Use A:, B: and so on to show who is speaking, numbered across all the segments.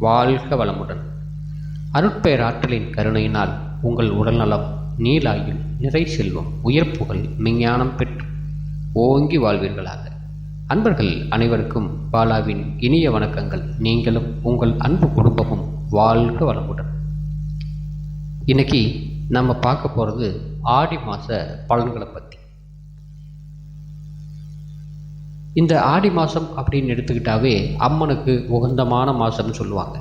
A: வாழ்க வளமுடன். அருட்பெயர் ஆற்றலின் கருணையினால் உங்கள் உடல்நலம், நீலாயுள், நிறை செல்வம், உயர்ப்புகள், மெஞ்ஞானம் பெற்று ஓங்கி வாழ்வீர்களாக. அன்பர்கள் அனைவருக்கும் பாலாவின் இனிய வணக்கங்கள். நீங்களும் உங்கள் அன்பு குடும்பமும் வாழ்க வளமுடன். இன்னைக்கு நம்ம பார்க்க போகிறது ஆடி மாத பலன்களை பற்றி. இந்த ஆடி மாதம் அப்படின்னு எடுத்துக்கிட்டாவே அம்மனுக்கு உகந்தமான மாதம்னு சொல்லுவாங்க.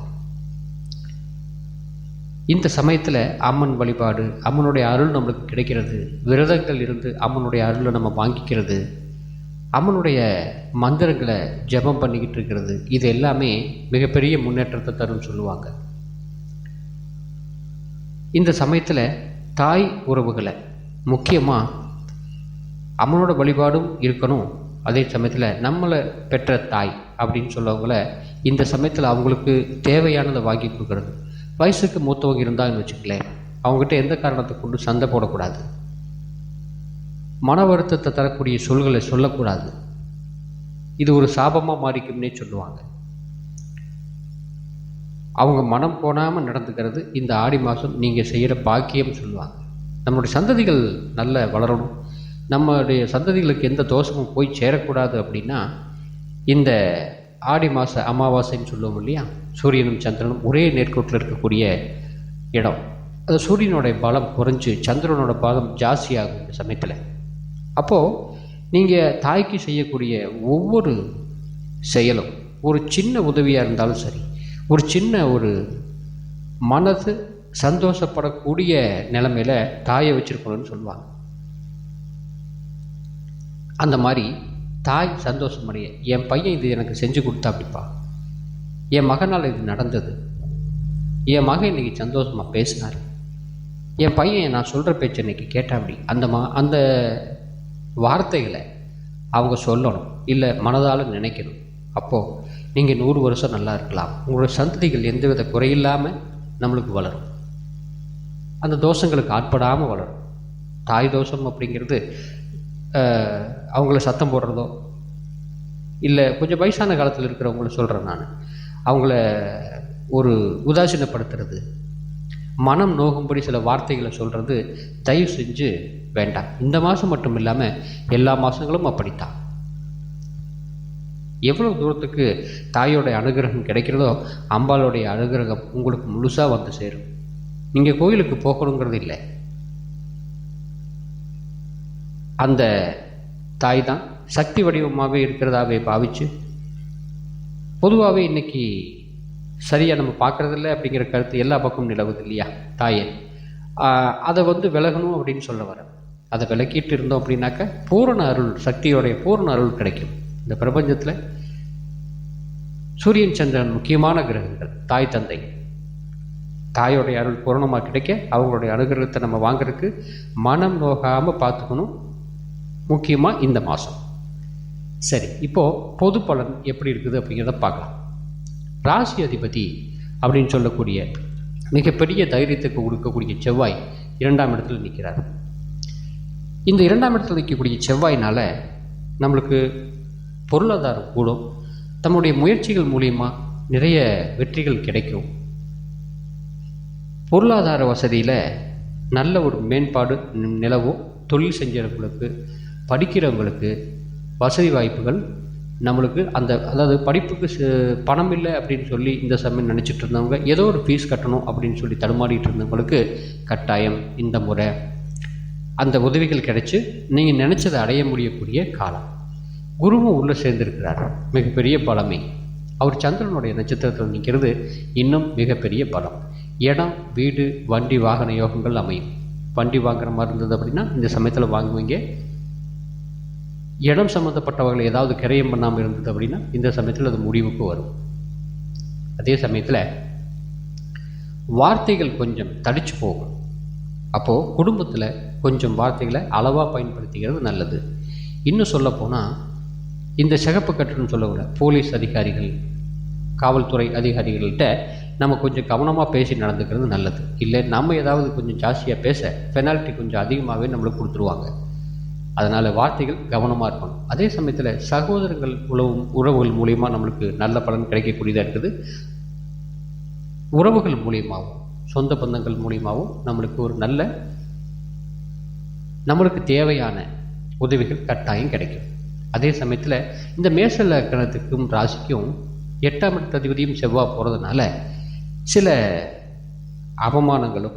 A: இந்த சமயத்தில் அம்மன் வழிபாடு, அம்மனுடைய அருள் நம்மளுக்கு கிடைக்கிறது, விரதங்கள் இருந்து அம்மனுடைய அருளை நம்ம வாங்கிக்கிறது, அம்மனுடைய மந்திரங்களை ஜபம் பண்ணிக்கிட்டு இருக்கிறது, இது எல்லாமே மிகப்பெரிய முன்னேற்றத்தை தரும்னு சொல்லுவாங்க. இந்த சமயத்தில் தாய் உறவுகளை முக்கியமாக அம்மனோட வழிபாடும் இருக்கணும். அதே சமயத்தில் நம்மளை பெற்ற தாய் அப்படின்னு சொல்லவங்கள இந்த சமயத்தில் அவங்களுக்கு தேவையானதை வாங்கி கொடுக்கறது. வயசுக்கு மூத்தவங்க இருந்தாங்கன்னு வச்சுக்கலேன், அவங்ககிட்ட எந்த காரணத்தை கொண்டு சண்டை போடக்கூடாது, மன வருத்தத்தை தரக்கூடிய சொல்களை சொல்லக்கூடாது. இது ஒரு சாபமாக மாறிக்கும்னே சொல்லுவாங்க. அவங்க மனம் போனாமல் நடந்துக்கிறது இந்த ஆடி மாதம் நீங்கள் செய்கிற பாக்கியம் சொல்லுவாங்க. நம்மளுடைய சந்ததிகள் நல்ல வளரணும், நம்மளுடைய சந்ததிகளுக்கு எந்த தோஷமும் போய் சேரக்கூடாது அப்படின்னா இந்த ஆடி மாத அமாவாசைன்னு சொல்லுவோம் இல்லையா, சூரியனும் சந்திரனும் ஒரே நேர்கோட்டில் இருக்கக்கூடிய இடம். அது சூரியனுடைய பலம் குறைஞ்சி சந்திரனோட பலம் ஜாஸ்தியாகும் இந்த சமயத்தில். அப்போது நீங்கள் தாய்க்கு செய்யக்கூடிய ஒவ்வொரு செயலும் ஒரு சின்ன உதவியாக இருந்தாலும் சரி, ஒரு சின்ன ஒரு மனது சந்தோஷப்படக்கூடிய நிலைமையில் தாயை வச்சுருக்கணும்னு சொல்லுவாங்க. அந்த மாதிரி தாய் சந்தோஷமடைய, என் பையன் இது எனக்கு செஞ்சு கொடுத்தா அப்படிப்பா, என் மகனால் இது நடந்தது, என் மகன் இன்றைக்கி சந்தோஷமாக பேசினார், என் பையன் நான் சொல்கிற பேச்சு இன்றைக்கி கேட்டா அப்படி, அந்த வார்த்தைகளை அவங்க சொல்லணும், இல்லை மனதால் நினைக்கணும். அப்போது நீங்கள் 100 வருஷம் நல்லா இருக்கலாம், உங்களோட சந்ததிகள் எந்தவித குறையில்லாமல் நம்மளுக்கு வளரும், அந்த தோஷங்களுக்கு ஆட்படாமல் வளரும். தாய் தோஷம் அப்படிங்கிறது அவங்கள சத்தம் போடுறதோ, இல்லை கொஞ்சம் வயசான காலத்தில் இருக்கிறவங்கள சொல்கிறேன் நான், அவங்கள ஒரு உதாசீனப்படுத்துறது, மனம் நோகும்படி சில வார்த்தைகளை சொல்கிறது தயவு செஞ்சு வேண்டாம். இந்த மாதம் மட்டும் இல்லாமல் எல்லா மாதங்களும் அப்படித்தான். எவ்வளோ தூரத்துக்கு தாயோடைய அனுகிரகம் கிடைக்கிறதோ அம்பாளுடைய அனுகிரகம் உங்களுக்கு முழுசாக வந்து சேரும். நீங்கள் கோயிலுக்கு போகணுங்கிறது இல்லை, அந்த தாய் தான் சக்தி வடிவமாகவே இருக்கிறதாவே பாவிச்சு, பொதுவாகவே இன்றைக்கி சரியாக நம்ம பார்க்குறதில்ல அப்படிங்கிற கருத்து எல்லா பக்கமும் நிலவுது இல்லையா. தாயை அதை விலகணும் அப்படின்னு சொல்ல வர, அதை விலக்கிட்டு இருந்தோம் அப்படின்னாக்க பூரண அருள், சக்தியோடைய பூரண அருள் கிடைக்கும். இந்த பிரபஞ்சத்தில் சூரியன் சந்திரன் முக்கியமான கிரகங்கள், தாய் தந்தை. தாயோடைய அருள் பூரணமாக கிடைக்க அவங்களுடைய அனுகிரகத்தை நம்ம வாங்கிறதுக்கு மனம் நோகாமல் பார்த்துக்கணும், முக்கியமாக இந்த மாதம். சரி, இப்போது பொது பலன் எப்படி இருக்குது அப்படிங்கிறத பார்க்கலாம். ராசி அதிபதி அப்படின்னு சொல்லக்கூடிய மிகப்பெரிய தைரியத்துக்கு கொடுக்கக்கூடிய செவ்வாய் 2ஆம் இடத்துல நிற்கிறார். இந்த 2ஆம் இடத்துல நிற்கக்கூடிய செவ்வாயினால் நம்மளுக்கு பொருளாதாரம் கூடும், தம்முடைய முயற்சிகள் மூலிமா நிறைய வெற்றிகள் கிடைக்கும், பொருளாதார வசதியில் நல்ல ஒரு மேம்பாடு நிலவும். தொழில் செஞ்சவங்களுக்கு, படிக்கிறவங்களுக்கு வசதி வாய்ப்புகள் நம்மளுக்கு அதாவது படிப்புக்கு பணம் இல்லை அப்படின்னு சொல்லி இந்த சமயம் நினச்சிட்டு இருந்தவங்க, ஏதோ ஒரு ஃபீஸ் கட்டணும் அப்படின்னு சொல்லி தடுமாறிட்டு இருந்தவங்களுக்கு கட்டாயம் இந்த முறை அந்த உதவிகள் கிடைச்சி நீங்கள் நினச்சதை அடைய முடியக்கூடிய காலம். குருவும் உள்ளே சேர்ந்திருக்கிறார், மிகப்பெரிய பலமே. அவர் சந்திரனுடைய நட்சத்திரத்தில் நிற்கிறது இன்னும் மிகப்பெரிய பலம். இடம், வீடு, வண்டி, வாகன யோகங்கள் அமையும். வண்டி வாங்குற மாதிரி இருந்தது அப்படின்னா இந்த சமயத்தில் வாங்குவீங்க. இடம் சம்மந்தப்பட்டவர்கள் ஏதாவது கிரயம் பண்ணாமல் இருந்தது அப்படின்னா இந்த சமயத்தில் அது முடிவுக்கு வரும். அதே சமயத்தில் வார்த்தைகள் கொஞ்சம் தடிச்சு போகும். அப்போது குடும்பத்தில் கொஞ்சம் வார்த்தைகளை அளவாக பயன்படுத்திக்கிறது நல்லது. இன்னும் சொல்லப்போனால் இந்த சிகப்பு கட்டுன்னு சொல்லக்கூட போலீஸ் அதிகாரிகள், காவல்துறை அதிகாரிகள்கிட்ட நம்ம கொஞ்சம் கவனமாக பேசி நடந்துக்கிறது நல்லது. இல்லை நம்ம ஏதாவது கொஞ்சம் ஜாஸ்தியாக பேச பெனால்ட்டி கொஞ்சம் அதிகமாகவே நம்மளுக்கு கொடுத்துருவாங்க. அதனால் வார்த்தைகள் கவனமாக இருக்கணும். அதே சமயத்தில் சகோதரர்கள் உறவுகள் மூலிமா நம்மளுக்கு நல்ல பலன் கிடைக்கக்கூடியதாக இருக்குது. உறவுகள் மூலியமாகவும் சொந்த பந்தங்கள் மூலியமாகவும் நம்மளுக்கு ஒரு நல்ல நம்மளுக்கு தேவையான உதவிகள் கட்டாயம் கிடைக்கும். அதே சமயத்தில் இந்த மேஷ லக்னத்துக்கும் ராசிக்கும் 8ஆம் இடத்து அதிபதியும் செவ்வாய் போகிறதுனால சில அவமானங்களும்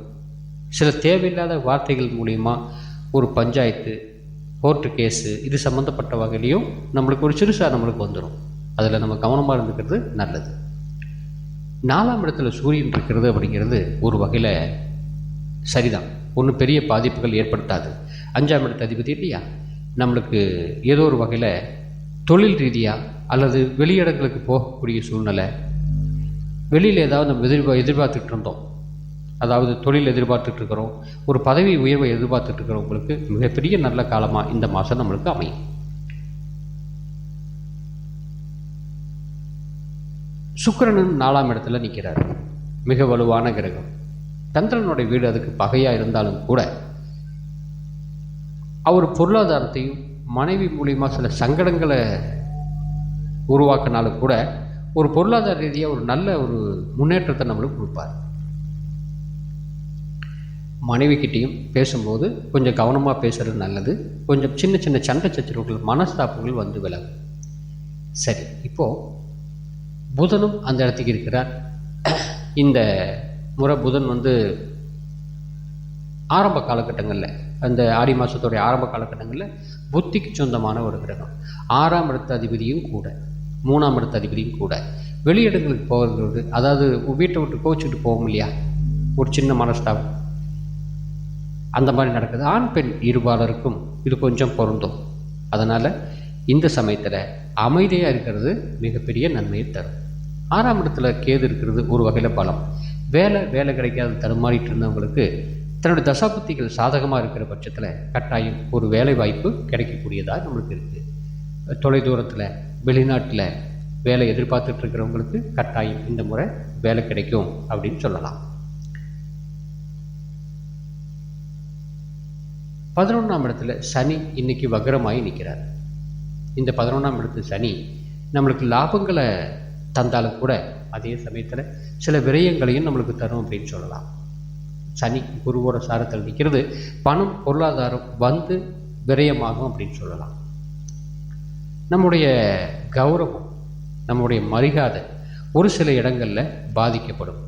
A: சில தேவையில்லாத வார்த்தைகள் மூலிமா ஒரு பஞ்சாயத்து கோர்ட்டு கேஸு இது சம்மந்தப்பட்ட வகையிலையும் நம்மளுக்கு ஒரு சிறுசாக நம்மளுக்கு வந்துடும். அதில் நம்ம கவனமாக இருந்துக்கிறது நல்லது. 4ஆம் இடத்துல சூரியன் இருக்கிறது அப்படிங்கிறது ஒரு வகையில் சரிதான், ஒன்றும் பெரிய பாதிப்புகள் ஏற்படுத்தாது. 5ஆம் இடத்து அதிபதி இல்லையா, நம்மளுக்கு ஏதோ ஒரு வகையில் தொழில் ரீதியாக அல்லது வெளியிடங்களுக்கு போகக்கூடிய சூழ்நிலை, வெளியில் ஏதாவது நம்ம எதிர்பார்த்துட்டு இருந்தோம், அதாவது தொழில் எதிர்பார்த்துட்டு இருக்கிறோம், ஒரு பதவி உயர்வை எதிர்பார்த்துட்டு இருக்கிறவங்களுக்கு மிகப்பெரிய நல்ல காலமாக இந்த மாதம் நம்மளுக்கு அமையும். சுக்கிரனும் 4ஆம் இடத்துல நிற்கிறார், மிக வலுவான கிரகம். சந்திரனுடைய வீடு அதுக்கு பகையாக இருந்தாலும் கூட அவர் பொருளாதாரத்தையும் மனைவி மூலிமா சில சங்கடங்களை உருவாக்கினாலும் கூட ஒரு பொருளாதார ரீதியாக ஒரு நல்ல ஒரு முன்னேற்றத்தை நம்மளுக்கு கொடுப்பார். மனைவிக்கிட்டையும் பேசும்போது கொஞ்சம் கவனமாக பேசுகிறது நல்லது. கொஞ்சம் சின்ன சின்ன சண்டை சச்சரவுகள் மனஸ்தாபங்கள் வந்து விலகும். சரி, இப்போது புதனும் அந்த இடத்துக்கு இருக்கிறார். இந்த முறை புதன் ஆரம்ப காலகட்டங்களில், அந்த ஆடி மாதத்துடைய ஆரம்ப காலகட்டங்களில் புத்திக்கு சொந்தமான ஒரு கிரகம். 6ஆம் இடத்து அதிபதியும் கூட 3ஆம் இடத்து அதிபதியும் கூட வெளியிடங்களுக்கு போகிறது, அதாவது வீட்டை விட்டு கோச்சிக்கிட்டு போவோம் இல்லையா, ஒரு சின்ன மனஸ்தாபம் அந்த மாதிரி நடக்குது. ஆண் பெண் இருபாலருக்கும் இது கொஞ்சம் பொருந்தும். அதனால் இந்த சமயத்தில் அமைதியாக இருக்கிறது மிகப்பெரிய நன்மையை தரும். 6ஆம் இடத்துல கேது இருக்கிறது ஒரு வகையில் பலம். வேலை கிடைக்காத தடுமாறிட்டு இருந்தவங்களுக்கு தன்னுடைய தசாபுத்திகள் சாதகமாக இருக்கிற பட்சத்தில் கட்டாயம் ஒரு வேலை வாய்ப்பு கிடைக்கக்கூடியதாக நம்மளுக்கு இருக்குது. தொலைதூரத்தில் வெளிநாட்டில் வேலை எதிர்பார்த்துட்டு இருக்கிறவங்களுக்கு கட்டாயம் இந்த முறை வேலை கிடைக்கும் அப்படின்னு சொல்லலாம். 11ஆம் இடத்துல சனி இன்னைக்கு வக்ரமாகி நிற்கிறார். இந்த 11ஆம் இடத்து சனி நம்மளுக்கு லாபங்களை தந்தாலும் கூட அதே சமயத்தில் சில விரயங்களையும் நம்மளுக்கு தரும் அப்படின்னு சொல்லலாம். சனி குருவோட சாரத்தில் நிற்கிறது பணம் பொருளாதாரம் விரயமாகும் அப்படின்னு சொல்லலாம். நம்முடைய கௌரவம், நம்முடைய மரியாதை ஒரு சில இடங்களில் பாதிக்கப்படும்.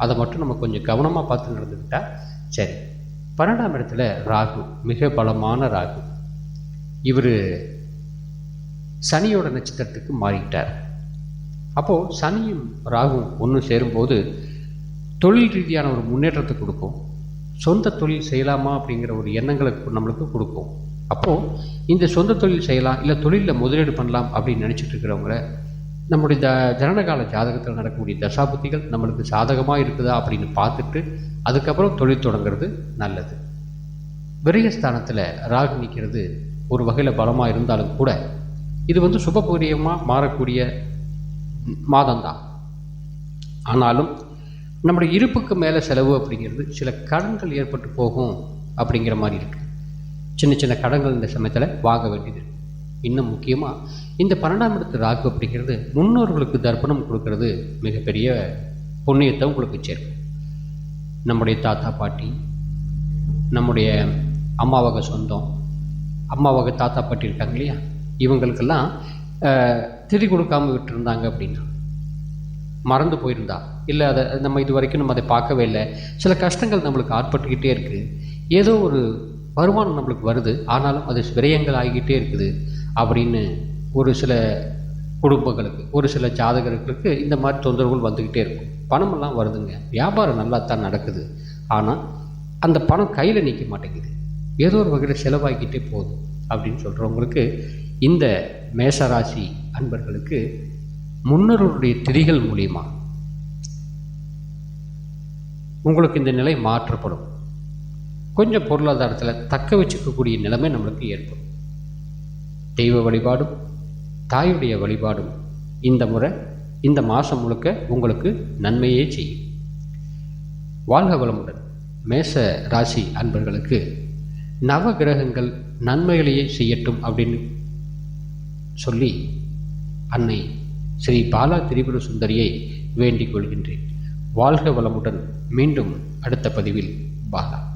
A: அதை மட்டும் நம்ம கொஞ்சம் கவனமாக பார்த்து நடந்துக்கிட்டால் சரி. 12ஆம் இடத்துல ராகு, மிக பலமான ராகு. இவர் சனியோட நட்சத்திரத்துக்கு மாறிட்டார். அப்போது சனியும் ராகுவும் ஒன்று சேரும்போது தொழில் ரீதியான ஒரு முன்னேற்றத்தை கொடுக்கும். சொந்த தொழில் செய்யலாமா அப்படிங்கிற ஒரு எண்ணங்களை நம்மளுக்கு கொடுக்கும். அப்போது இந்த சொந்த தொழில் செய்யலாம், இல்லை தொழிலில் முதலீடு பண்ணலாம் அப்படின்னு நினச்சிட்டு இருக்கிறவங்கள நம்முடைய ஜனனகால ஜாதகத்தில் நடக்கக்கூடிய தசாபுத்திகள் நம்மளுக்கு சாதகமாக இருக்குதா அப்படின்னு பார்த்துட்டு அதுக்கப்புறம் தொழில் தொடங்கிறது நல்லது. விரயஸ்தானத்தில் ராகு நிற்கிறது ஒரு வகையில் பலமாக இருந்தாலும் கூட இது சுபபூரியமாக மாறக்கூடிய மாதம்தான். ஆனாலும் நம்முடைய இருப்புக்கு மேலே செலவு அப்படிங்கிறது சில கடன்கள் ஏற்பட்டு போகும் அப்படிங்கிற மாதிரி இருக்குது. சின்ன சின்ன கடன்கள் இந்த சமயத்தில் வாங்க வேண்டியது. இன்னும் முக்கியமாக இந்த 12ஆம் இடத்து ராகு அப்படிங்கிறது முன்னோர்களுக்கு தர்ப்பணம் கொடுக்கறது மிகப்பெரிய புண்ணியத்தை உங்களுக்கு சேர்க்கும். நம்முடைய தாத்தா பாட்டி, நம்முடைய அம்மாவகை சொந்தம், அம்மாவகை தாத்தா பாட்டி இருக்காங்க இல்லையா, இவங்களுக்கெல்லாம் திதி கொடுக்காமல் விட்டுருந்தாங்க அப்படின்னா, மறந்து போயிருந்தா, இல்லை அதை நம்ம இது வரைக்கும் நம்ம அதை பார்க்கவே இல்லை, சில கஷ்டங்கள் நம்மளுக்கு ஆட்பட்டுக்கிட்டே இருக்குது, ஏதோ ஒரு வருமானம் நம்மளுக்கு வருது ஆனாலும் அது விரயங்கள் ஆகிக்கிட்டே இருக்குது அப்படின்னு ஒரு சில குடும்பங்களுக்கு, ஒரு சில ஜாதகர்களுக்கு இந்த மாதிரி தொந்தரவுகள் வந்துக்கிட்டே இருக்கும். பணமெல்லாம் வருதுங்க, வியாபாரம் நல்லா தான் நடக்குது, ஆனால் அந்த பணம் கையில் நிற்க மாட்டேங்குது, ஏதோ ஒரு வகையில் செலவாகிக்கிட்டே போகுது அப்படின்னு சொல்கிறவங்களுக்கு, இந்த மேஷராசி அன்பர்களுக்கு முன்னோருடைய திதிகள் மூலியமாக உங்களுக்கு இந்த நிலை மாற்றப்படும். கொஞ்சம் பொருளாதாரத்தில் தக்க வச்சுக்கக்கூடிய நிலைமை நம்மளுக்கு ஏற்படும். தெய்வ வழிபாடும் தாயுடைய வழிபாடும் இந்த முறை இந்த மாதம் முழுக்க உங்களுக்கு நன்மையே செய்யும். வாழ்க வளமுடன். மேஷ ராசி அன்பர்களுக்கு நவ கிரகங்கள் நன்மைகளையே செய்யட்டும் அப்படின்னு சொல்லி அன்னை ஸ்ரீ பாலா திரிபுர சுந்தரியை வேண்டிக் கொள்கின்றேன். வாழ்க வளமுடன். மீண்டும் அடுத்த பதிவில் பாலா.